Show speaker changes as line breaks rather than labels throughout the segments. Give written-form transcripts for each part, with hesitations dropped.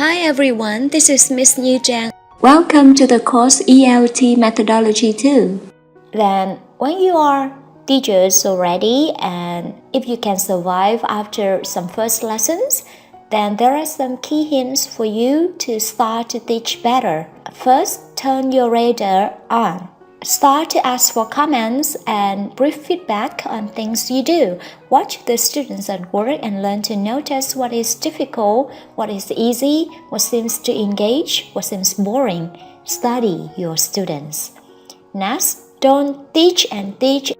Hi everyone, this is Miss Như Trang.
Welcome to the course ELT Methodology 2.
Then, when you are teachers already and if you can survive after some first lessons, then there are some key hints for you to start to teach better. First, turn your radar on. Start to ask for comments and brief feedback on things you do. Watch the students at work and learn to notice what is difficult, what is easy, what seems to engage, what seems boring. Study your students. Next, don't teach and teach.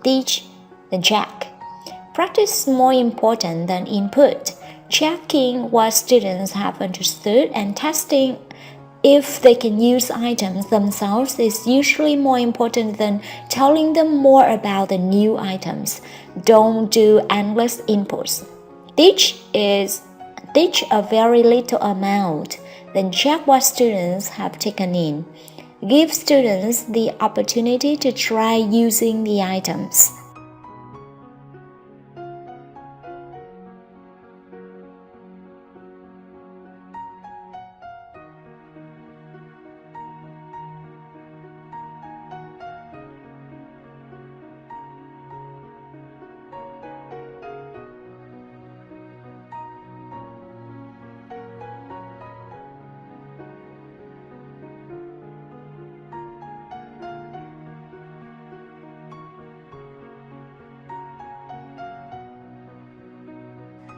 Teach, then check. Practice is more important than input. Checking what students have understood and testing if they can use items themselves is usually more important than telling them more about the new items. Don't do endless inputs. Teach a very little amount, then check what students have taken in. Give students the opportunity to try using the items.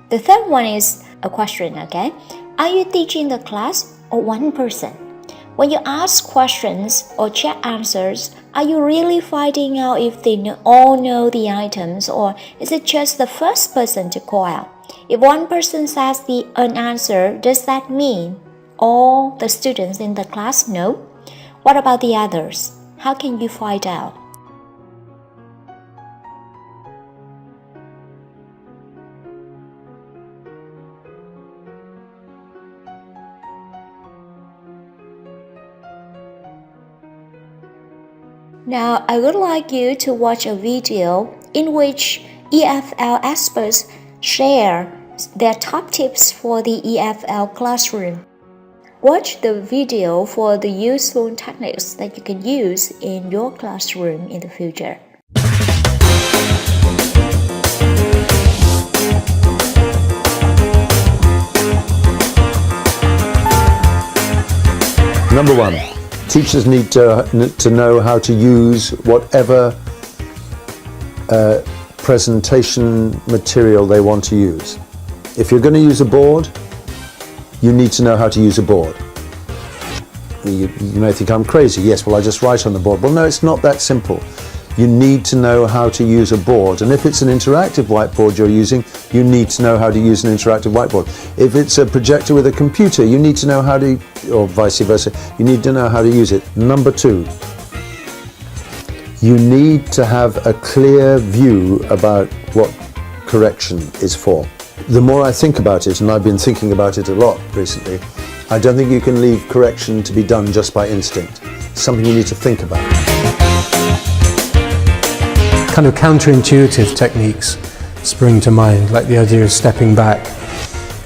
The third one is a question, okay? Are you teaching the class or one person? When you ask questions or check answers, are you really finding out if they all know the items, or is it just the first person to call out? If one person says an answer, does that mean all the students in the class know? What about the others? How can you find out? Now, I would like you to watch a video in which EFL experts share their top tips for the EFL classroom. Watch the video for the useful techniques that you can use in your classroom in the future.
Number one, teachers need to know how to use whatever presentation material they want to use. If you're going to use a board, you need to know how to use a board. You may think I'm crazy. Yes, well, I just write on the board. Well, no, it's not that simple. You need to know how to use a board. And if it's an interactive whiteboard you're using, you need to know how to use an interactive whiteboard. If it's a projector with a computer, you need to know how to, or vice versa, you need to know how to use it. Number two, you need to have a clear view about what correction is for. The more I think about it, and I've been thinking about it a lot recently, I don't think you can leave correction to be done just by instinct. It's something you need to think about.
Kind of counterintuitive techniques spring to mind, like the idea of stepping back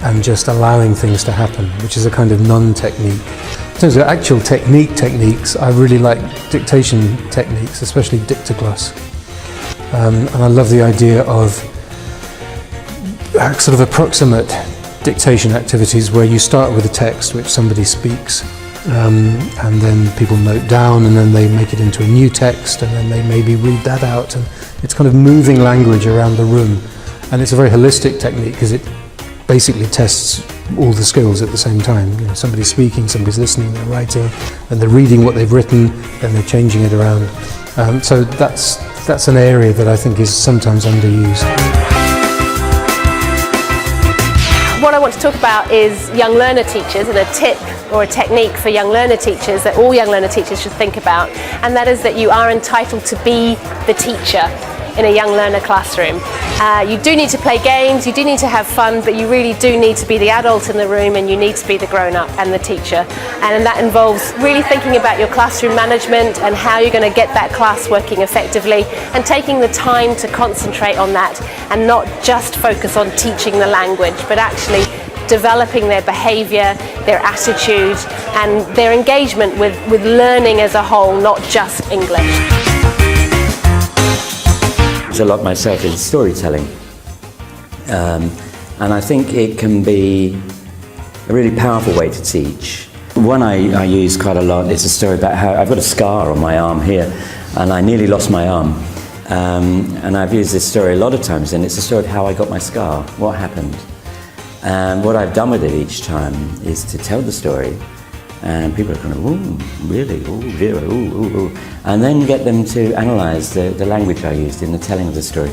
and just allowing things to happen, which is a kind of non-technique. In terms of actual techniques, I really like dictation techniques, especially dictogloss. And I love the idea of sort of approximate dictation activities where you start with a text which somebody speaks, and then people note down, and then they make it into a new text, and then they maybe read that out, and it's kind of moving language around the room. And it's a very holistic technique because it basically tests all the skills at the same time. You know, somebody's speaking, somebody's listening, they're writing, and they're reading what they've written, then they're changing it around. So that's an area that I think is sometimes underused.
What I want to talk about is young learner teachers, and a tip or a technique for young learner teachers that all young learner teachers should think about, and that is that you are entitled to be the teacher in a young learner classroom. You do need to play games, you do need to have fun, but you really do need to be the adult in the room, and you need to be the grown-up and the teacher. And that involves really thinking about your classroom management and how you're going to get that class working effectively, and taking the time to concentrate on that and not just focus on teaching the language, but actually developing their behaviour, their attitude and their engagement with learning as a whole, not just English.
A lot myself in storytelling, and I think it can be a really powerful way to teach. One I use quite a lot is a story about how I've got a scar on my arm here and I nearly lost my arm, and I've used this story a lot of times, and it's a story of how I got my scar, what happened, and what I've done with it each time is to tell the story. And people are kind of, ooh, really, ooh, dear, ooh, ooh, ooh. And then get them to analyse the language I used in the telling of the story.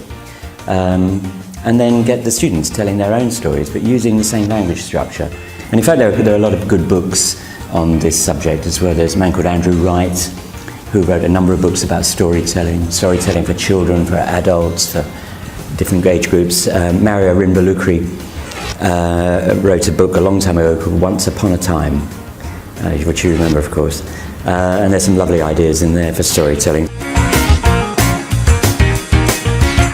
And then get the students telling their own stories, but using the same language structure. And in fact, there are a lot of good books on this subject as well. There's a man called Andrew Wright, who wrote a number of books about storytelling for children, for adults, for different age groups. Mario Rimbalukri wrote a book a long time ago called Once Upon a Time, which you remember, of course. And there's some lovely ideas in there for storytelling.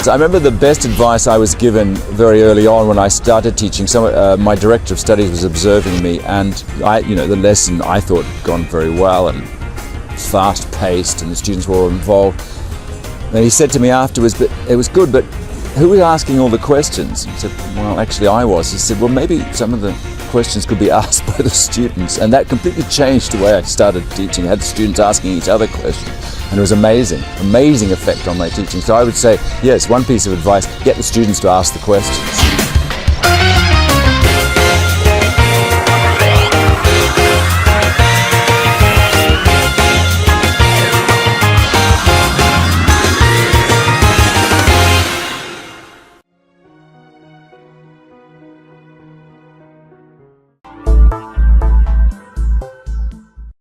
I remember the best advice I was given very early on when I started teaching. My director of studies was observing me, and the lesson I thought had gone very well and fast-paced, and the students were all involved. And he said to me afterwards, "But it was good, but who was asking all the questions?" I said, "Well, actually I was." He said, "Well, maybe some of the questions could be asked by the students," and that completely changed the way I started teaching. I had students asking each other questions, and it was amazing effect on my teaching. So I would say, yes, one piece of advice, get the students to ask the questions.